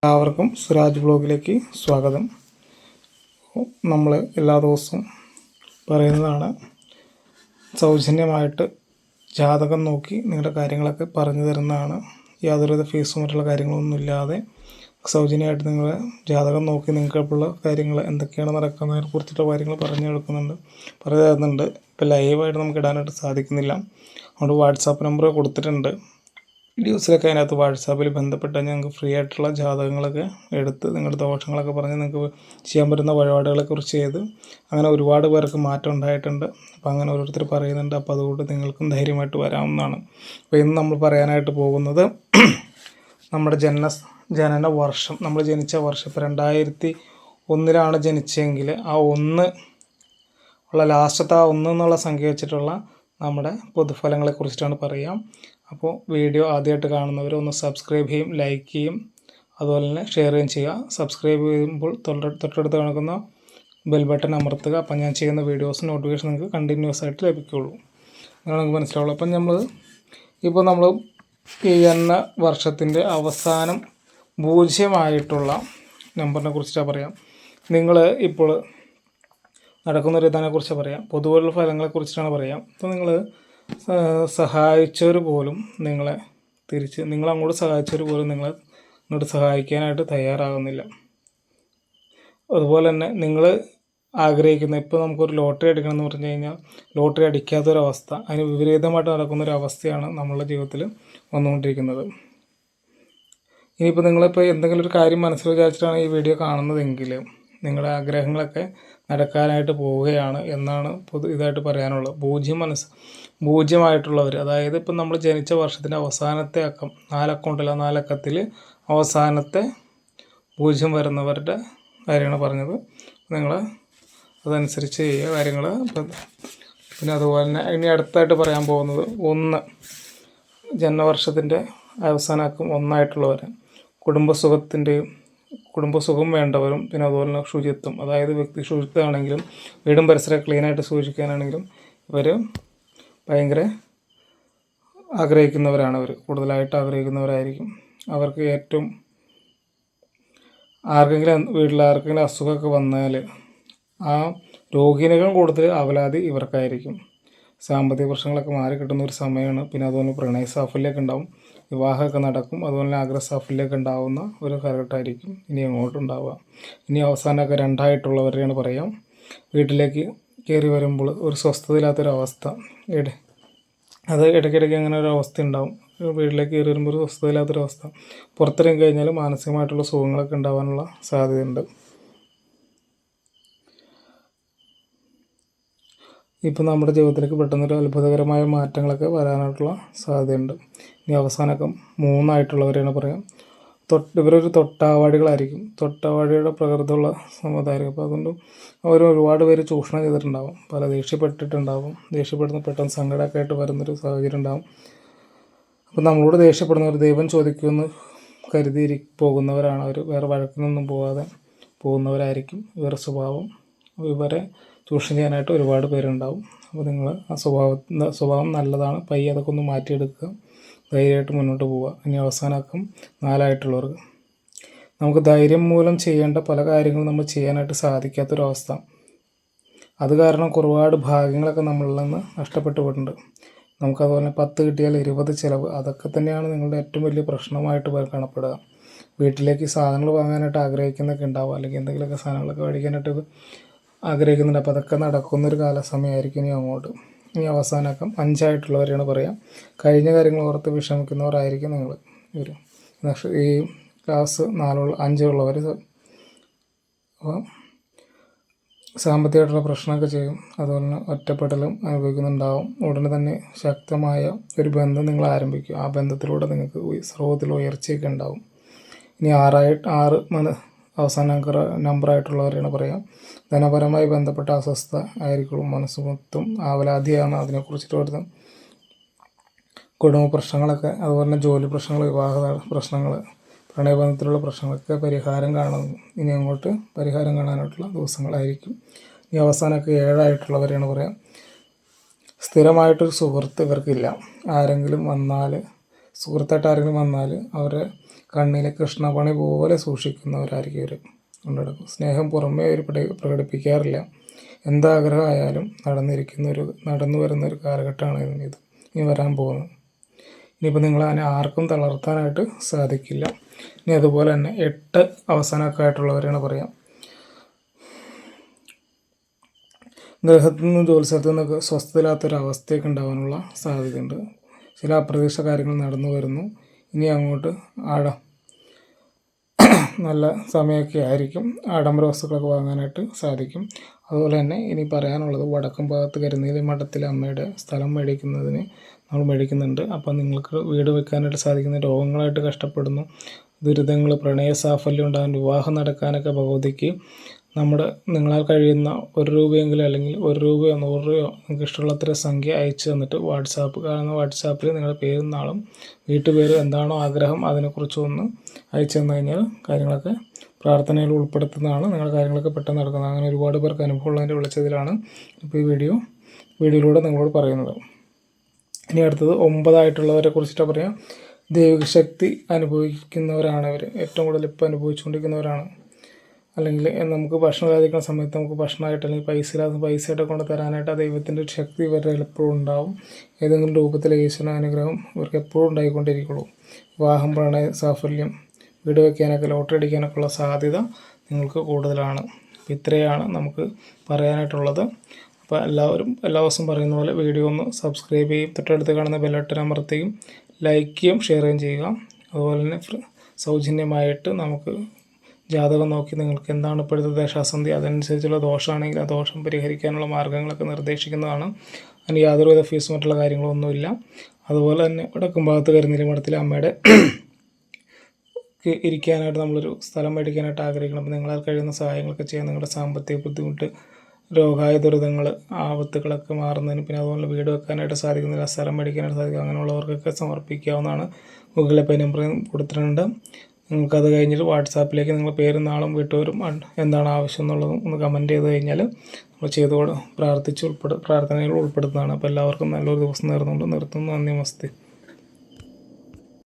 എല്ലാവർക്കും സുരാജ് ബ്ലോഗിലേക്ക് സ്വാഗതം. നമ്മൾ എല്ലാ ദിവസവും പറയുന്നതാണ് സൗജന്യമായിട്ട് ജാതകം നോക്കി നിങ്ങളുടെ കാര്യങ്ങളൊക്കെ പറഞ്ഞു തരുന്നതാണ്. യാതൊരുവിധ ഫീസും മറ്റുള്ള കാര്യങ്ങളൊന്നും ഇല്ലാതെ സൗജന്യമായിട്ട് നിങ്ങൾ ജാതകം നോക്കി നിങ്ങൾക്കുള്ള കാര്യങ്ങൾ എന്തൊക്കെയാണ് നടക്കുന്നതിനെ കുറിച്ചിട്ടുള്ള കാര്യങ്ങൾ പറഞ്ഞു തരുന്നുണ്ട്. ഇപ്പോൾ ലൈവായിട്ട് നമുക്ക് ഇടാനായിട്ട് സാധിക്കുന്നില്ല. അതുകൊണ്ട് വാട്സാപ്പ് നമ്പർ കൊടുത്തിട്ടുണ്ട്. വീഡിയോസിലൊക്കെ അതിനകത്ത് വാട്സാപ്പിൽ ബന്ധപ്പെട്ട് ഞങ്ങൾക്ക് ഫ്രീ ആയിട്ടുള്ള ജാതകങ്ങളൊക്കെ എടുത്ത് നിങ്ങളുടെ ദോഷങ്ങളൊക്കെ പറഞ്ഞ് നിങ്ങൾക്ക് ചെയ്യാൻ പറ്റുന്ന വഴിപാടുകളെക്കുറിച്ച് ചെയ്ത് അങ്ങനെ ഒരുപാട് പേർക്ക് മാറ്റം ഉണ്ടായിട്ടുണ്ട്. അപ്പോൾ അങ്ങനെ ഓരോരുത്തർ പറയുന്നുണ്ട്. അപ്പോൾ അതുകൊണ്ട് നിങ്ങൾക്കും ധൈര്യമായിട്ട് വരാവുന്നതാണ്. അപ്പോൾ ഇന്ന് നമ്മൾ പറയാനായിട്ട് പോകുന്നത് നമ്മുടെ ജനന വർഷം, നമ്മൾ ജനിച്ച വർഷം. ഇപ്പോൾ 2001 ജനിച്ചെങ്കിൽ ആ 1 ഉള്ള ലാസ്റ്റത്തെ ആ 1 എന്നുള്ള സംഖ്യ വെച്ചിട്ടുള്ള നമ്മുടെ പൊതുഫലങ്ങളെ കുറിച്ചിട്ടാണ് പറയാം. അപ്പോൾ വീഡിയോ ആദ്യമായിട്ട് കാണുന്നവർ ഒന്ന് സബ്സ്ക്രൈബ് ചെയ്യും, ലൈക്ക് ചെയ്യും, അതുപോലെ തന്നെ ഷെയർ ചെയ്യുക. സബ്സ്ക്രൈബ് ചെയ്യുമ്പോൾ തൊട്ടടുത്ത് കാണിക്കുന്ന ബെൽ ബട്ടൺ അമർത്തുക. അപ്പം ഞാൻ ചെയ്യുന്ന വീഡിയോസ് നോട്ടിഫിക്കേഷൻ നിങ്ങൾക്ക് കണ്ടിന്യൂസ് ആയിട്ട് ലഭിക്കുകയുള്ളൂ. അതാണ് നിങ്ങൾക്ക് മനസ്സിലാവുള്ളൂ. അപ്പം നമ്മൾ ഈ എന്ന വർഷത്തിൻ്റെ അവസാനം 0 നമ്പറിനെ കുറിച്ചിട്ടാണ് പറയാം. നിങ്ങൾ ഇപ്പോൾ നടക്കുന്നൊരു ഇതിനെക്കുറിച്ച് പറയാം. പൊതുവെയുള്ള ഫലങ്ങളെക്കുറിച്ചിട്ടാണ് പറയാം. അപ്പോൾ നിങ്ങൾ സഹായിച്ചവർ പോലും നിങ്ങളങ്ങോട്ട് സഹായിച്ചവർ പോലും നിങ്ങളെ ഇങ്ങോട്ട് സഹായിക്കാനായിട്ട് തയ്യാറാകുന്നില്ല. അതുപോലെ തന്നെ നിങ്ങൾ ആഗ്രഹിക്കുന്ന, ഇപ്പോൾ നമുക്കൊരു ലോട്ടറി അടിക്കണം എന്ന് പറഞ്ഞു കഴിഞ്ഞാൽ ലോട്ടറി അടിക്കാത്തൊരവസ്ഥ, അതിന് വിപരീതമായിട്ട് നടക്കുന്നൊരവസ്ഥയാണ് നമ്മളുടെ ജീവിതത്തിൽ വന്നുകൊണ്ടിരിക്കുന്നത്. ഇനിയിപ്പോൾ നിങ്ങളിപ്പോൾ എന്തെങ്കിലും ഒരു കാര്യം മനസ്സിൽ വിചാരിച്ചിട്ടാണ് ഈ വീഡിയോ കാണുന്നതെങ്കിൽ നിങ്ങളുടെ ആഗ്രഹങ്ങളൊക്കെ നടക്കാനായിട്ട് പോവുകയാണ് എന്നാണ് ഇതായിട്ട് പറയാനുള്ളത്. 0 അതായത് ഇപ്പം നമ്മൾ ജനിച്ച വർഷത്തിൻ്റെ അവസാനത്തെ അക്കം 4 അക്കം ഉണ്ടല്ലോ, 4 അക്കത്തിൽ അവസാനത്തെ 0 വരുന്നവരുടെ കാര്യമാണ് പറഞ്ഞത്. നിങ്ങൾ അതനുസരിച്ച് ചെയ്യുക കാര്യങ്ങൾ. പിന്നെ അതുപോലെ തന്നെ ഇനി അടുത്തായിട്ട് പറയാൻ പോകുന്നത് 1 ജന്മവർഷത്തിൻ്റെ അവസാന അക്കം 1 കുടുംബസുഖം വേണ്ടവരും, പിന്നെ അതുപോലെ തന്നെ ശുചിത്വം, അതായത് വ്യക്തി ശുചിത്വമാണെങ്കിലും വീടും പരിസരം ക്ലീനായിട്ട് സൂക്ഷിക്കാനാണെങ്കിലും ഇവർ ഭയങ്കര ആഗ്രഹിക്കുന്നവരാണ്. കൂടുതലായിട്ട് ആഗ്രഹിക്കുന്നവരായിരിക്കും. അവർക്ക് ഏറ്റവും വീട്ടിലാർക്കെങ്കിലും അസുഖമൊക്കെ വന്നാൽ ആ രോഗിനേക്കാൾ കൂടുതൽ അവലാതി ഇവർക്കായിരിക്കും. സാമ്പത്തിക പ്രശ്നങ്ങളൊക്കെ മാറി കിട്ടുന്ന ഒരു സമയമാണ്. പിന്നെ അതുപോലെ പ്രണയ സാഫല്യമൊക്കെ ഉണ്ടാവും, വിവാഹമൊക്കെ നടക്കും. അതുപോലെ ആഗ്രഹ സാഫല്യമൊക്കെ ഉണ്ടാവുന്ന ഒരു കാലഘട്ടമായിരിക്കും ഇനി അങ്ങോട്ടുണ്ടാവുക. ഇനി അവസാനമൊക്കെ 2 പറയാം. വീട്ടിലേക്ക് കയറി വരുമ്പോൾ ഒരു സ്വസ്ഥതയില്ലാത്തൊരവസ്ഥ, അത് ഇടയ്ക്കിടയ്ക്ക് അങ്ങനെ ഒരു അവസ്ഥ ഉണ്ടാവും. വീട്ടിലേക്ക് കയറി വരുമ്പോൾ ഒരു സ്വസ്ഥതയില്ലാത്തൊരവസ്ഥ, പുറത്തിറങ്ങി കഴിഞ്ഞാൽ മാനസികമായിട്ടുള്ള സുഖങ്ങളൊക്കെ ഉണ്ടാകാനുള്ള സാധ്യതയുണ്ട്. ഇപ്പം നമ്മുടെ ജീവിതത്തിലേക്ക് പെട്ടെന്നൊരു അത്ഭുതകരമായ മാറ്റങ്ങളൊക്കെ വരാനായിട്ടുള്ള സാധ്യതയുണ്ട്. ഇനി അവസാനമൊക്കെ 3 പറയാം. ഇവരൊരു തൊട്ടാവാടികളായിരിക്കും. തൊട്ടാവാടിയുടെ പ്രകൃതമുള്ള സമുദായം. അപ്പോൾ അതുകൊണ്ട് അവർ ഒരുപാട് പേര് ചൂഷണം ചെയ്തിട്ടുണ്ടാകും. ദേഷ്യപ്പെട്ടിട്ടുണ്ടാകും. പെട്ടെന്ന് സങ്കടമൊക്കെ ആയിട്ട് വരുന്നൊരു സാഹചര്യം ഉണ്ടാകും. അപ്പോൾ നമ്മളോട് ദേഷ്യപ്പെടുന്നവർ ദൈവം ചോദിക്കുമെന്ന് കരുതി പോകുന്നവരാണ് അവർ. വേറെ വഴക്കിനൊന്നും പോകാതെ പോകുന്നവരായിരിക്കും ഇവരുടെ സ്വഭാവം. ഇവരെ ചൂഷണം ചെയ്യാനായിട്ട് ഒരുപാട് പേരുണ്ടാവും. അപ്പോൾ നിങ്ങൾ ആ സ്വഭാവം നല്ലതാണ്. പയ്യെ അതൊക്കെ ഒന്ന് മാറ്റിയെടുക്കുക, ധൈര്യമായിട്ട് മുന്നോട്ട് പോവുക. ഇനി അവസാനമാക്കും 4 നമുക്ക് ധൈര്യം മൂലം ചെയ്യേണ്ട പല കാര്യങ്ങളും നമ്മൾ ചെയ്യാനായിട്ട് സാധിക്കാത്തൊരവസ്ഥ. അത് കാരണം ഒരുപാട് ഭാഗ്യങ്ങളൊക്കെ നമ്മളിൽ നിന്ന് നഷ്ടപ്പെട്ടു പോയിട്ടുണ്ട്. നമുക്കതുപോലെ 10 കിട്ടിയാൽ 20 ചിലവ്, അതൊക്കെ തന്നെയാണ് നിങ്ങളുടെ ഏറ്റവും വലിയ പ്രശ്നമായിട്ട് കാണപ്പെടുക. വീട്ടിലേക്ക് സാധനങ്ങൾ വാങ്ങാനായിട്ട് ആഗ്രഹിക്കുന്നൊക്കെ ഉണ്ടാവും, അല്ലെങ്കിൽ എന്തെങ്കിലുമൊക്കെ സാധനങ്ങളൊക്കെ മേടിക്കാനായിട്ട് ആഗ്രഹിക്കുന്നുണ്ട്. അപ്പോൾ അതൊക്കെ നടക്കുന്നൊരു കാലസമയമായിരിക്കും ഇനി അങ്ങോട്ട്. ഇനി അവസാനമൊക്കെ 5 പറയാം. കഴിഞ്ഞ കാര്യങ്ങൾ ഓർത്ത് വിഷമിക്കുന്നവരായിരിക്കും നിങ്ങൾ. ഈ ക്ലാസ് 5 അപ്പോൾ സാമ്പത്തികമായിട്ടുള്ള പ്രശ്നമൊക്കെ ചെയ്യും. അതുപോലെ തന്നെ ഒറ്റപ്പെടലും അനുഭവിക്കുന്നുണ്ടാവും. ഉടനെ തന്നെ ശക്തമായ ഒരു ബന്ധം നിങ്ങൾ ആരംഭിക്കും. ആ ബന്ധത്തിലൂടെ നിങ്ങൾക്ക് സർവ്വത്തിൽ ഉയർച്ചയൊക്കെ ഉണ്ടാവും. ഇനി 6 അവസാന നമ്പറായിട്ടുള്ളവരെയാണ് പറയാം. ധനപരമായി ബന്ധപ്പെട്ട അസ്വസ്ഥത ആയിരിക്കും. മനസ്സ് മൊത്തം ആവലാതിയാണ് അതിനെക്കുറിച്ചിട്ട് വരുന്നത്. കുടുംബ പ്രശ്നങ്ങളൊക്കെ, അതുപോലെ തന്നെ ജോലി പ്രശ്നങ്ങൾ, വിവാഹ പ്രശ്നങ്ങൾ, പ്രണയബന്ധത്തിലുള്ള പ്രശ്നങ്ങളൊക്കെ പരിഹാരം കാണുന്നു. ഇനി അങ്ങോട്ട് പരിഹാരം കാണാനായിട്ടുള്ള ദിവസങ്ങളായിരിക്കും. ഈ അവസാനമൊക്കെ 7 പറയാം. സ്ഥിരമായിട്ടൊരു സുഹൃത്ത് ഇവർക്കില്ല. സുഹൃത്തായിട്ട് ആരെങ്കിലും വന്നാൽ അവരെ കണ്ണിലെ കൃഷ്ണപണി പോലെ സൂക്ഷിക്കുന്നവരായിരിക്കും ഇവർ കൊണ്ടുനടക്കും. സ്നേഹം പുറമേ അവർ പ്രകടിപ്പിക്കാറില്ല. എന്താഗ്രഹമായാലും നടന്നു വരുന്ന ഒരു കാലഘട്ടമാണ് ഇത് ഇനി വരാൻ പോകുന്നത്. ഇനിയിപ്പോൾ നിങ്ങളതിനെ ആർക്കും തളർത്താനായിട്ട് സാധിക്കില്ല. ഇനി അതുപോലെ തന്നെ 8 അവസാനമൊക്കെ ആയിട്ടുള്ളവരാണ് പറയാം. ഗ്രഹത്തിൽ നിന്നും ജോലിസ്ഥലത്തു നിന്നൊക്കെ സ്വസ്ഥതയില്ലാത്തൊരവസ്ഥയൊക്കെ ഉണ്ടാകാനുള്ള സാധ്യതയുണ്ട്. ചില അപ്രതീക്ഷിത കാര്യങ്ങൾ നടന്നു വരുന്നു. ഇനി അങ്ങോട്ട് നല്ല സമയമൊക്കെ ആയിരിക്കും. ആഡംബര വസ്തുക്കളൊക്കെ വാങ്ങാനായിട്ട് സാധിക്കും. അതുപോലെ തന്നെ ഇനി പറയാനുള്ളത് വടക്കും ഭാഗത്ത് കരുനീലി മഠത്തിലെ അമ്മയുടെ സ്ഥലം നമ്മൾ മേടിക്കുന്നുണ്ട്. അപ്പം നിങ്ങൾക്ക് വീട് വെക്കാനായിട്ട് സാധിക്കുന്ന രോഗങ്ങളായിട്ട് കഷ്ടപ്പെടുന്നു, ദുരിതങ്ങൾ, പ്രണയ സാഫല്യം ഉണ്ടാകാൻ, വിവാഹം നടക്കാനൊക്കെ ഭഗവതിക്ക് നിങ്ങളാൽ കഴിയുന്ന 1 രൂപയെങ്കിലും അല്ലെങ്കിൽ 1 രൂപയോ 100 രൂപയോ നിങ്ങൾക്ക് ഇഷ്ടമുള്ള അത്ര സംഖ്യ അയച്ചു തന്നിട്ട് വാട്സാപ്പിൽ നിങ്ങളുടെ പേരും നാളും വീട്ടുപേരും എന്താണോ ആഗ്രഹം അതിനെക്കുറിച്ചൊന്ന് അയച്ചു തന്നു കഴിഞ്ഞാൽ കാര്യങ്ങളൊക്കെ പ്രാർത്ഥനയിൽ ഉൾപ്പെടുത്തുന്നതാണ്. നിങ്ങളുടെ കാര്യങ്ങളൊക്കെ പെട്ടെന്ന് നടക്കുന്നത്. അങ്ങനെ ഒരുപാട് പേർക്ക് അനുഭവമുള്ളതിൻ്റെ വെളിച്ചത്തിലാണ് ഇപ്പോൾ ഈ വീഡിയോയിലൂടെ നിങ്ങളോട് പറയുന്നത്. ഇനി അടുത്തത് 9 ആയിട്ടുള്ളവരെ കുറിച്ചിട്ടാണ് പറയാം. ദൈവിക ശക്തി അനുഭവിക്കുന്നവരാണ് ഇവർ. ഏറ്റവും കൂടുതൽ ഇപ്പോൾ അനുഭവിച്ചുകൊണ്ടിരിക്കുന്നവരാണ്. അല്ലെങ്കിൽ നമുക്ക് ഭക്ഷണം കഴിക്കുന്ന സമയത്ത് നമുക്ക് ഭക്ഷണമായിട്ട് അല്ലെങ്കിൽ പൈസയായിട്ട് കൊണ്ട് തരാനായിട്ട് ആ ദൈവത്തിൻ്റെ ഒരു ശക്തി ഇവരുടെ എപ്പോഴും ഉണ്ടാവും. ഏതെങ്കിലും രൂപത്തിൽ ഈശ്വരൻ്റെ അനുഗ്രഹം ഇവർക്ക് എപ്പോഴും ഉണ്ടായിക്കൊണ്ടിരിക്കുള്ളൂ. വിവാഹം, പ്രണയ സാഫല്യം, വീട് വയ്ക്കാനൊക്കെ, ലോട്ടറി അടിക്കാനൊക്കെ ഉള്ള സാധ്യത നിങ്ങൾക്ക് കൂടുതലാണ്. അപ്പോൾ ഇത്രയാണ് നമുക്ക് പറയാനായിട്ടുള്ളത്. അപ്പോൾ എല്ലാവരും എല്ലാ ദിവസവും പറയുന്ന പോലെ വീഡിയോ ഒന്ന് സബ്സ്ക്രൈബ് ചെയ്യും, തൊട്ടടുത്ത് കാണുന്ന ബെല്ലൈക്കൺ അമർത്തുകയും ലൈക്ക് ചെയ്യും, ഷെയർ ചെയ്യുകയും ചെയ്യുക. അതുപോലെ തന്നെ സൗജന്യമായിട്ട് നമുക്ക് ജാതകം നോക്കി നിങ്ങൾക്ക് എന്താണ് ഇപ്പോഴത്തെ ദശാസന്ധി, അതനുസരിച്ചുള്ള ദോഷമാണെങ്കിൽ ആ ദോഷം പരിഹരിക്കാനുള്ള മാർഗ്ഗങ്ങളൊക്കെ നിർദ്ദേശിക്കുന്നതാണ്. അതിന് യാതൊരുവിധ ഫീസും മറ്റുള്ള കാര്യങ്ങളൊന്നുമില്ല. അതുപോലെ തന്നെ വടക്കും ഭാഗത്ത് കരുനീലി മഠത്തിലെ അമ്മയുടെ ഇരിക്കാനായിട്ട് നമ്മളൊരു സ്ഥലം മേടിക്കാനായിട്ട് ആഗ്രഹിക്കണം. അപ്പോൾ നിങ്ങളാൽ കഴിയുന്ന സഹായങ്ങളൊക്കെ ചെയ്യാൻ, നിങ്ങളുടെ സാമ്പത്തിക ബുദ്ധിമുട്ട്, രോഗായ ദുരിതങ്ങൾ, ആപത്തുകളൊക്കെ മാറുന്നതിന്, പിന്നെ അതുപോലെ വീട് വെക്കാനായിട്ട് സാധിക്കുന്നില്ല, സ്ഥലം മേടിക്കാനായിട്ട് സാധിക്കും, അങ്ങനെയുള്ളവർക്കൊക്കെ സമർപ്പിക്കാവുന്നതാണ്. ഗൂഗിളിൽ പേ നമ്പർ കൊടുത്തിട്ടുണ്ട്. നിങ്ങൾക്കത് കഴിഞ്ഞിട്ട് വാട്സാപ്പിലേക്ക് നിങ്ങൾ പേരും നാളും വീട്ടുകാരും എന്താണ് ആവശ്യം എന്നുള്ളതും ഒന്ന് കമൻറ്റ് ചെയ്ത് കഴിഞ്ഞാൽ നമ്മൾ പ്രാർത്ഥനയിൽ ഉൾപ്പെടുത്തുന്നതാണ്. അപ്പോൾ എല്ലാവർക്കും നല്ലൊരു ദിവസം നേർന്നുകൊണ്ട് നിർത്തുന്നു. നന്ദി, നമസ്തേ.